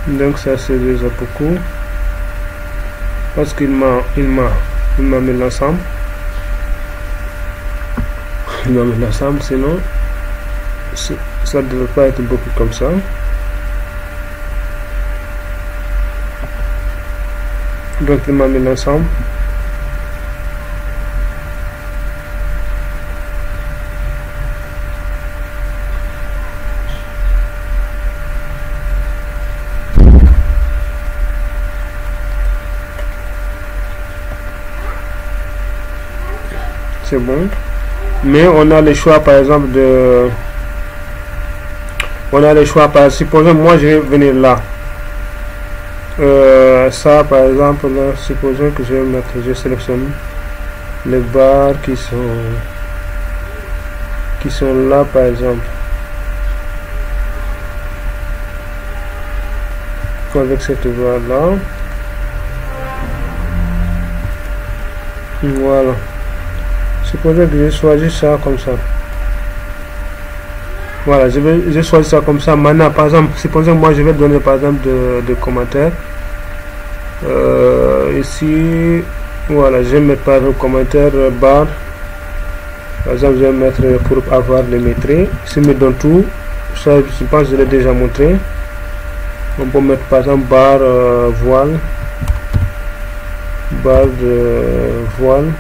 A: Donc ça c'est déjà beaucoup parce qu'il m'a mis l'ensemble. Il m'a mis l'ensemble, sinon ça ne devrait pas être beaucoup comme ça. Donc il m'a mis l'ensemble. C'est bon. Mais on a le choix par exemple de... On a le choix par... Supposons moi je vais venir là. Ça par exemple, là, supposons que je vais mettre... Je sélectionne les barres qui sont là par exemple. Avec cette barre là. Voilà. Supposons que je choisis ça comme ça. Voilà, je choisis ça comme ça. Maintenant, par exemple, supposons que moi je vais donner par exemple de commentaires. Ici, voilà, je vais mettre par exemple commentaire barre. Par exemple, je vais mettre pour avoir les maîtrises. Si me donne tout, ça je pense que je l'ai déjà montré. On peut mettre par exemple barre voile, barre de voile.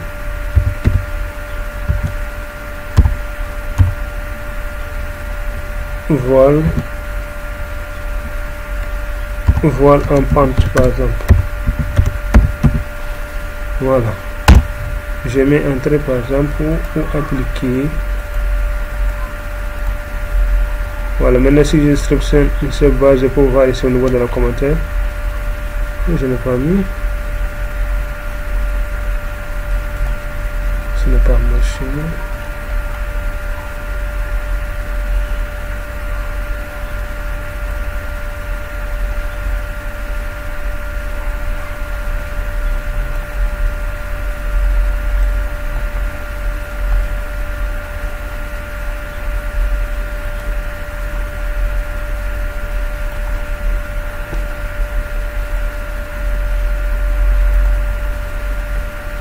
A: Voile en pente par exemple. Voilà, je mets entrée par exemple pour appliquer. Voilà, maintenant si je sélectionne une seule base, je peux voir ici au niveau de la commentaire. Je n'ai pas mis, ce n'est pas marché.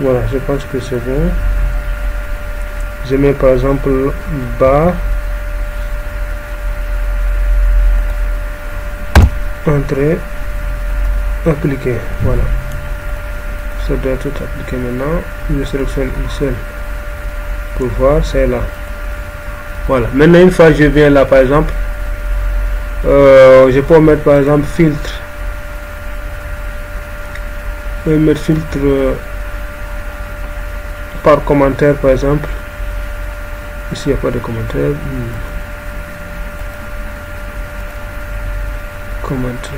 A: Voilà, je pense que c'est bon. Je mets par exemple barre, entrée, appliquer. Voilà, ça doit tout appliquer maintenant. Je sélectionne une seule pour voir, c'est là. Voilà, maintenant une fois que je viens là par exemple, je peux mettre par exemple filtre. Je vais mettre filtre par commentaire par exemple. Ici il n'y a pas de commentaire. Commentaire.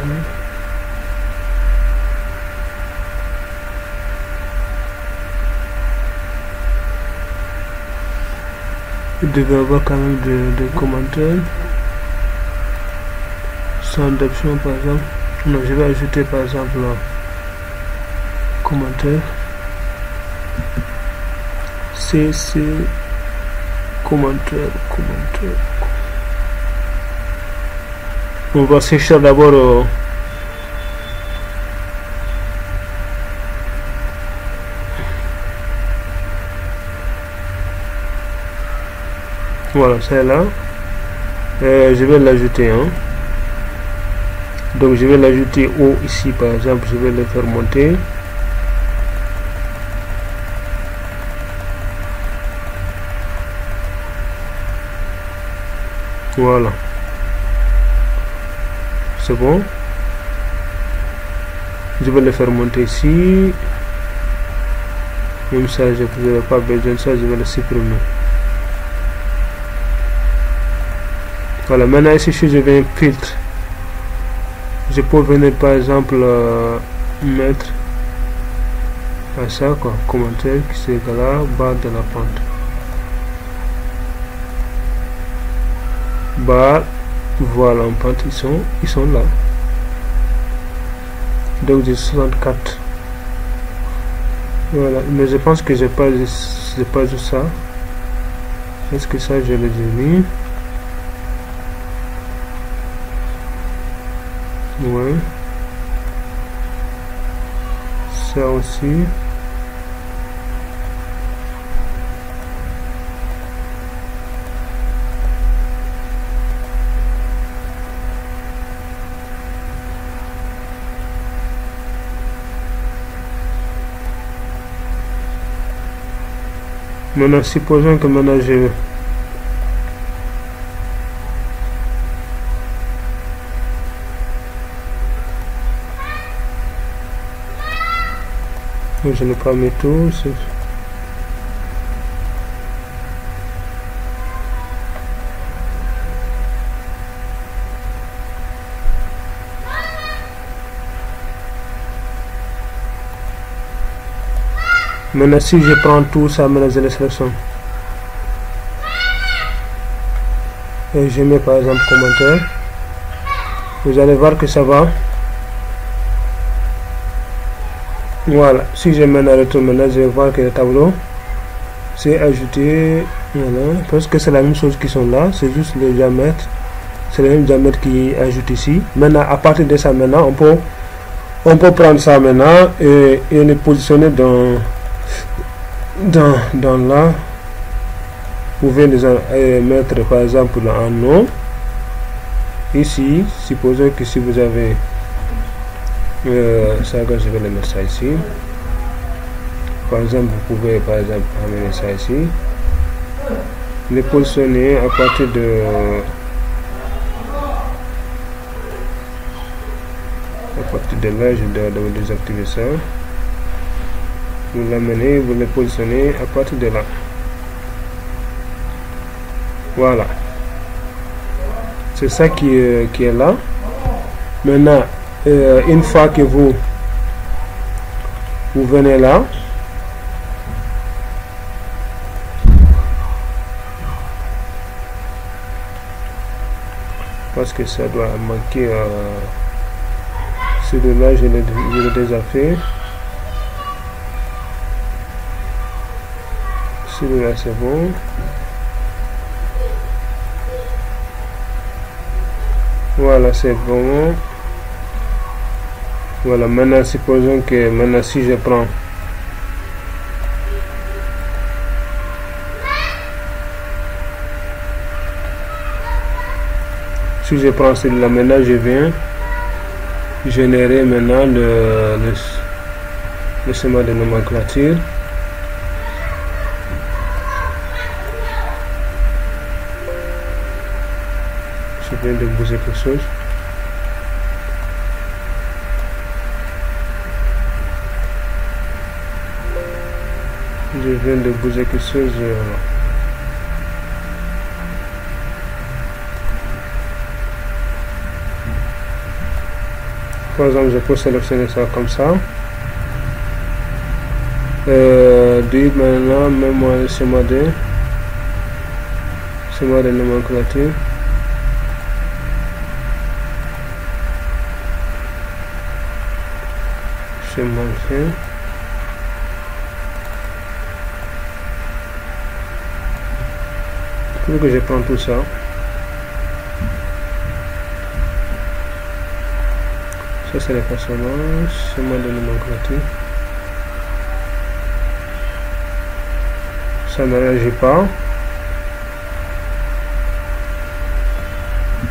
A: Il devait avoir quand même des commentaires. Sans d'option par exemple. Non, je vais ajouter par exemple commentaire. CC commentaire. On va chercher d'abord voilà, c'est là. Je vais l'ajouter hein. Donc je vais l'ajouter haut ici par exemple, je vais le faire monter. Voilà, c'est bon. Je vais le faire monter ici. Même ça, je n'ai pas besoin de ça, je vais le supprimer. Voilà, maintenant ici, si je vais filtre, je peux venir par exemple mettre à ça quoi, commentaire qui c'est égal à barre de la pente. Barre, voilà en pente, ils sont là. Donc j'ai 64. Voilà, mais je pense que j'ai pas juste ça. Est-ce que ça je l'ai déjà mis? Ouais. Ça aussi. Maintenant, supposons que maintenant je n'ai pas mis tout. Maintenant, si je prends tout ça, maintenant je le sélectionne. Et je mets par exemple commentaire. Vous allez voir que ça va. Voilà. Si je mets un retour maintenant, je vais voir que le tableau c'est ajouté. Voilà. Parce que c'est la même chose qui sont là. C'est juste le diamètre. C'est le même diamètre qui est ajouté ici. Maintenant, à partir de ça, maintenant, on peut prendre ça maintenant et le positionner dans là. Vous pouvez les mettre par exemple en nom. Ici, supposons que si vous avez ça, je vais le mettre ça ici. Par exemple, vous pouvez par exemple amener ça ici. Les positionner à partir de là, je dois désactiver ça. Vous l'amenez, vous le positionnez à partir de là. Voilà. C'est ça qui est là. Maintenant, une fois que vous venez là, parce que ça doit manquer celui-là, je l'ai déjà fait. Celui-là c'est bon. Voilà, c'est bon. Voilà, maintenant supposons que maintenant si je prends celui-là, maintenant je viens générer maintenant le schéma de nomenclature. Je viens de bouger quelque chose. Je viens de bouger quelque chose. Par exemple, je peux sélectionner ça comme ça. Dire maintenant, mets-moi le schéma de nomenclature. Schéma fait. Pour que je prends tout ça. Ça c'est les personnages, schéma de nomenclature. Ça ne réagit pas.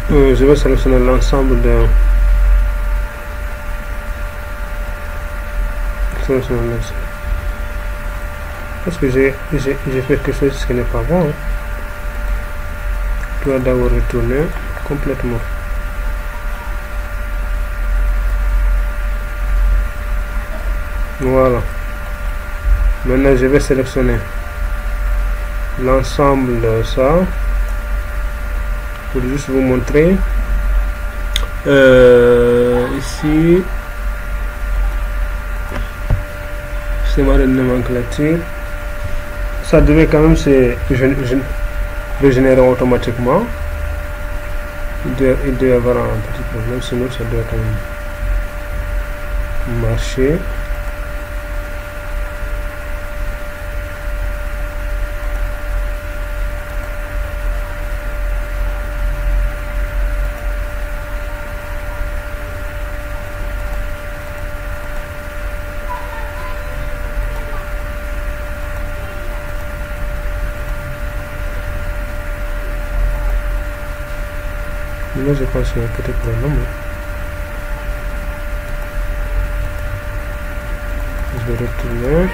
A: Je vais sélectionner l'ensemble de parce que j'ai fait quelque chose qui n'est pas bon. Je dois d'abord retourner complètement. Voilà. Maintenant je vais sélectionner l'ensemble de ça pour juste vous montrer. Ici schéma de nomenclature, ça devait quand même se régénérer automatiquement. Il doit y avoir un petit problème, sinon ça doit quand même marcher. Là, je pense qu'il y a un petit problème. Je vais retourner.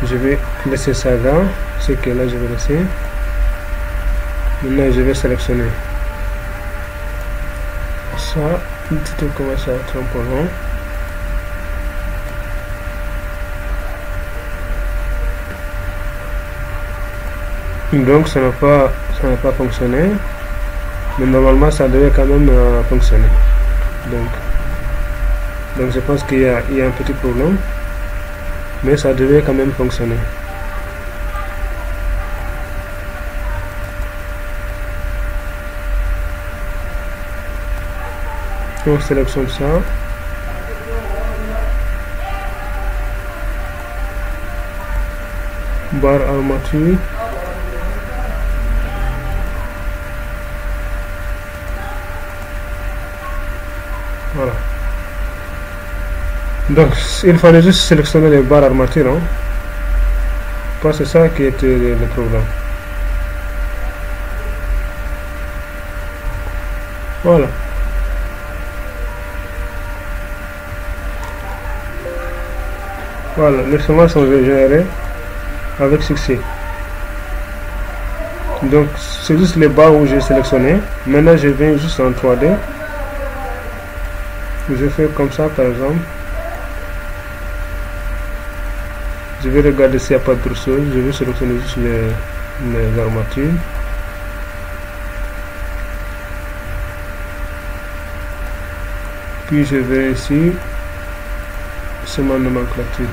A: je vais laisser ça là, ce que là je vais laisser. Maintenant je vais sélectionner ça, tout commence à être un peu long. Donc ça n'a pas fonctionné, mais normalement ça devait quand même fonctionner. Donc je pense qu'il y a un petit problème, mais ça devait quand même fonctionner. On sélectionne ça. Barre armature. Voilà. Donc il fallait juste sélectionner les barres armature, hein. Parce que c'est ça qui était le problème. Voilà. Voilà, les schémas sont générés avec succès. Donc c'est juste les barres où j'ai sélectionné. Maintenant je viens juste en 3D. Je fais comme ça par exemple. Je vais regarder s'il n'y a pas d'autre chose. Je vais sélectionner juste les armatures. Puis je vais ici. C'est ma nomenclature.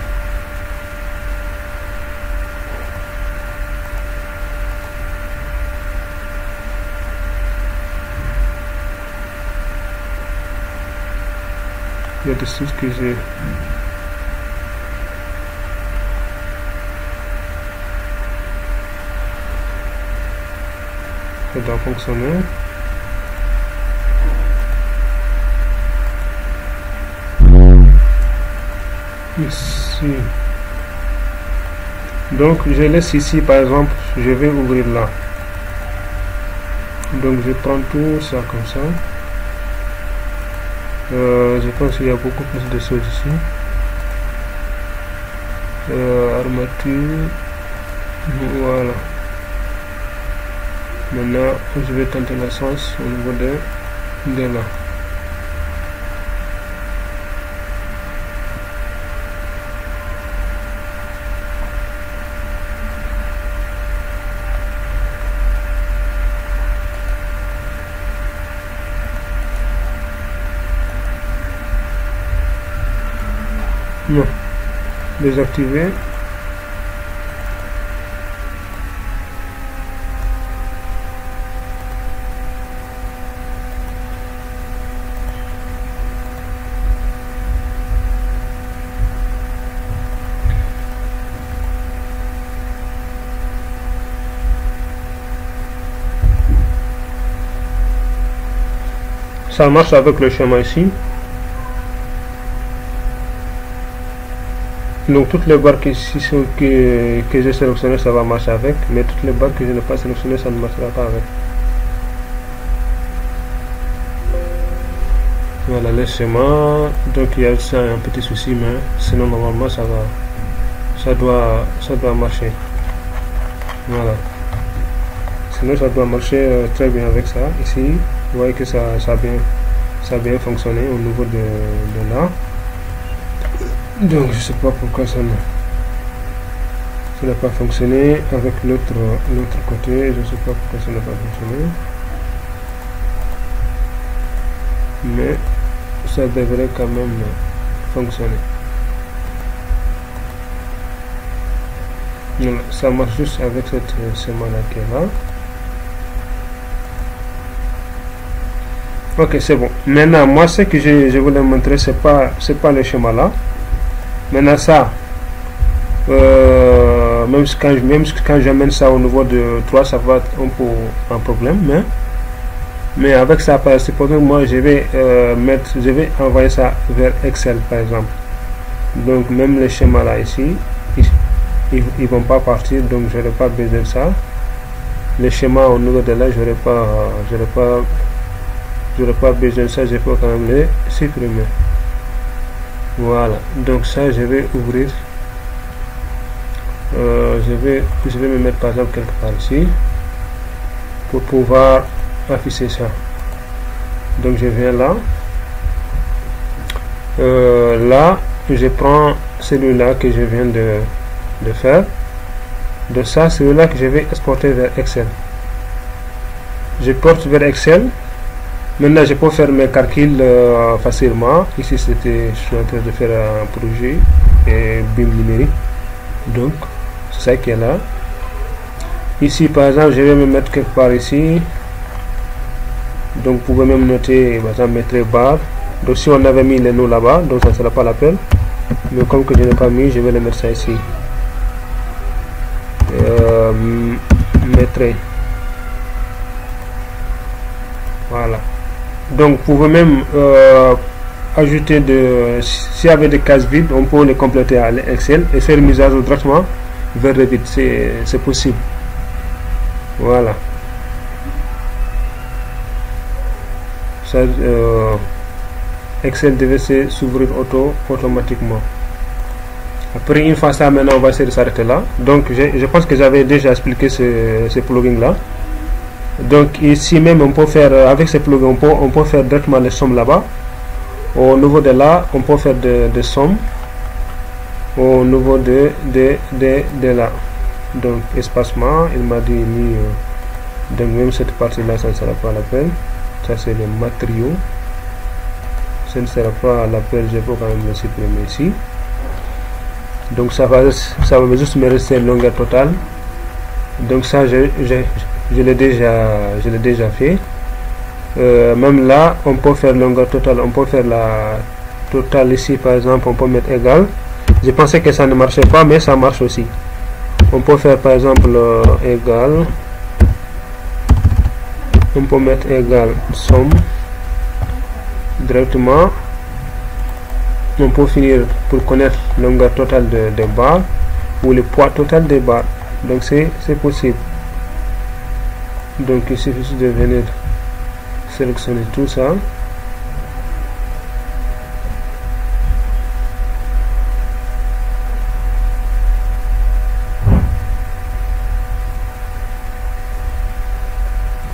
A: Il y a des choses que j'ai. Ça doit fonctionner. Ici. Donc je laisse ici par exemple, je vais ouvrir là. Donc je prends tout ça comme ça. Je pense qu'il y a beaucoup plus de choses ici. Armature. Voilà. Maintenant, je vais tenter la sens au niveau de là. Non, désactiver. Ça marche avec le schéma ici. Donc toutes les barres que j'ai sélectionnées, ça va marcher avec, mais toutes les barres que je n'ai pas sélectionnées, ça ne marchera pas avec. Voilà le schéma. Donc il y a ça un petit souci, mais sinon normalement ça doit marcher. Voilà. Sinon ça doit marcher très bien avec ça. Ici, vous voyez que ça a bien fonctionné au niveau de là. Donc je sais pas pourquoi ça n'a pas fonctionné avec l'autre côté. Je sais pas pourquoi ça n'a pas fonctionné, mais ça devrait quand même fonctionner. Voilà, ça marche juste avec cette schéma là qui est là. Ok, c'est bon. Maintenant moi ce que je voulais montrer, c'est pas le schéma là. Maintenant ça, même quand j'amène ça au niveau de 3, ça va être un peu un problème, mais avec ça, c'est pour que moi je vais envoyer ça vers Excel par exemple. Donc même les schémas là ici, ils vont pas partir, donc je n'aurai pas besoin de ça. Les schémas au niveau de là, j'aurais pas besoin de ça, je peux quand même les supprimer. Voilà, donc ça je vais ouvrir je vais me mettre par exemple quelque part ici pour pouvoir afficher ça. Donc je viens là. Là, je prends celui-là que je viens de faire. De ça, celui-là que je vais exporter vers Excel. Je porte vers Excel. Maintenant, je peux faire mes calculs facilement. Ici, je suis en train de faire un projet et BIM numérique. Donc, c'est ça qui est là. Ici, par exemple, je vais me mettre quelque part ici. Donc, vous pouvez même noter, par exemple, mettre barre. Donc, si on avait mis les noms là-bas, donc ça ne sera pas la peine. Mais comme que je n'ai pas mis, je vais le mettre ça ici. Mettre. Voilà. Donc, vous pouvez même ajouter s'il y avait des cases vides, on peut les compléter à Excel et faire une mise à jour directement vers Revit. C'est possible. Voilà. Ça, Excel devait s'ouvrir automatiquement. Après, une fois ça, maintenant, on va essayer de s'arrêter là. Donc, je pense que j'avais déjà expliqué ce plugin là. Donc ici même on peut faire avec ces plugins on peut faire directement les sommes là-bas. Au niveau de là on peut faire des sommes au niveau de là. Donc espacement, il m'a dit donc même cette partie là ça ne sera pas la peine. Ça c'est les matériaux, ça ne sera pas la peine, je peux quand même le supprimer ici. Donc ça va juste me rester longueur totale. Donc ça je l'ai déjà fait. Même là on peut faire longueur totale, on peut faire la totale ici par exemple, on peut mettre égal. Je pensais que ça ne marchait pas mais ça marche aussi. On peut faire par exemple égal, on peut mettre égal somme directement. On peut finir pour connaître longueur totale des barres ou le poids total des barres. Donc c'est possible. Donc il suffit juste de venir sélectionner tout ça.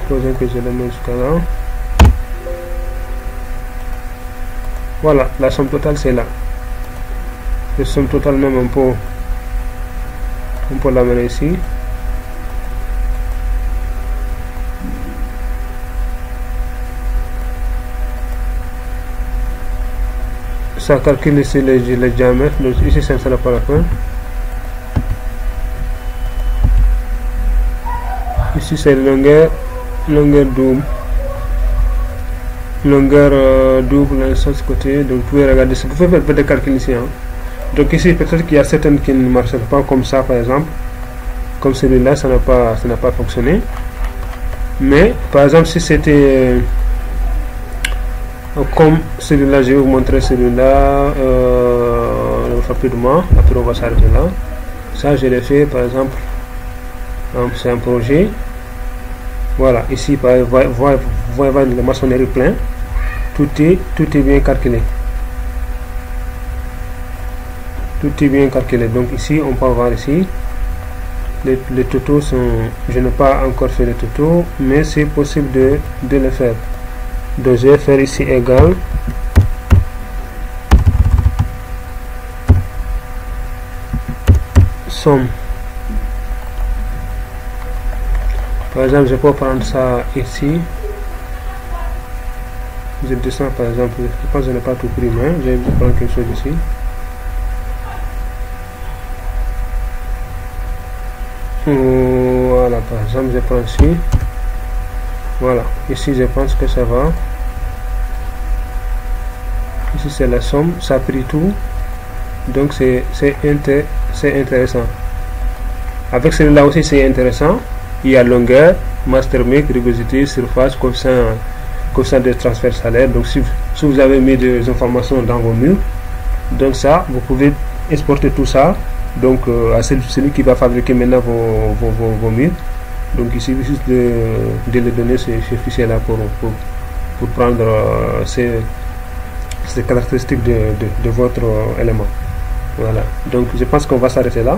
A: Supposons que je le mets jusqu'à là. Voilà, la somme totale c'est là. La somme totale même on peut l'amener ici. Ça calcule ici les diamètres, donc ici ça ne sera pas la peine. Ici c'est longueur double, double sur ce côté. Donc vous pouvez regarder, vous pouvez faire des calculs ici. Hein. Donc ici peut-être qu'il y a certaines qui ne marchent pas comme ça par exemple, comme celui-là ça n'a pas fonctionné. Mais par exemple si c'était comme celui-là, je vais vous montrer celui-là rapidement. Après on va s'arrêter là. Ça je l'ai fait par exemple, c'est un projet. Voilà, ici vous voyez la maçonnerie plein. Tout est bien calculé. Tout est bien calculé. Donc ici on peut voir ici les tutos sont, je n'ai pas encore fait les tutos mais c'est possible de le faire. Donc je vais faire ici égal somme. Par exemple je peux prendre ça ici, je descends par exemple, je pense que je n'ai pas tout pris mais je vais prendre quelque chose ici. Voilà, par exemple je prends ici. Voilà, ici je pense que ça va. Ici c'est la somme, ça a pris tout. Donc c'est intéressant. Avec celui-là aussi c'est intéressant. Il y a longueur, masse thermique, rugosité, surface, coefficient de transfert salaire. Donc si vous avez mis des informations dans vos murs, donc ça vous pouvez exporter tout ça. Donc à celui qui va fabriquer maintenant vos murs. Donc il suffit juste de les donner ces fichiers là pour prendre ces caractéristiques de votre élément. Voilà, donc je pense qu'on va s'arrêter là.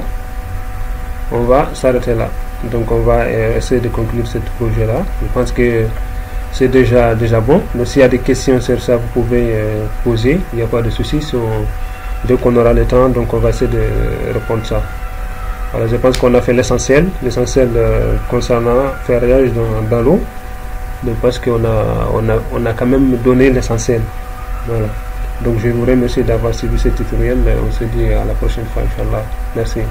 A: on va s'arrêter là. Donc on va essayer de conclure ce projet là. Je pense que c'est déjà bon. Donc s'il y a des questions sur ça, vous pouvez poser, il n'y a pas de souci. Dès qu'on aura le temps, donc on va essayer de répondre ça. Voilà, je pense qu'on a fait l'essentiel concernant ferrillage dans l'eau. Donc parce qu'on a quand même donné l'essentiel. Voilà. Donc je vous remercie d'avoir suivi ce tutoriel. On se dit à la prochaine fois, Inch'Allah. Merci.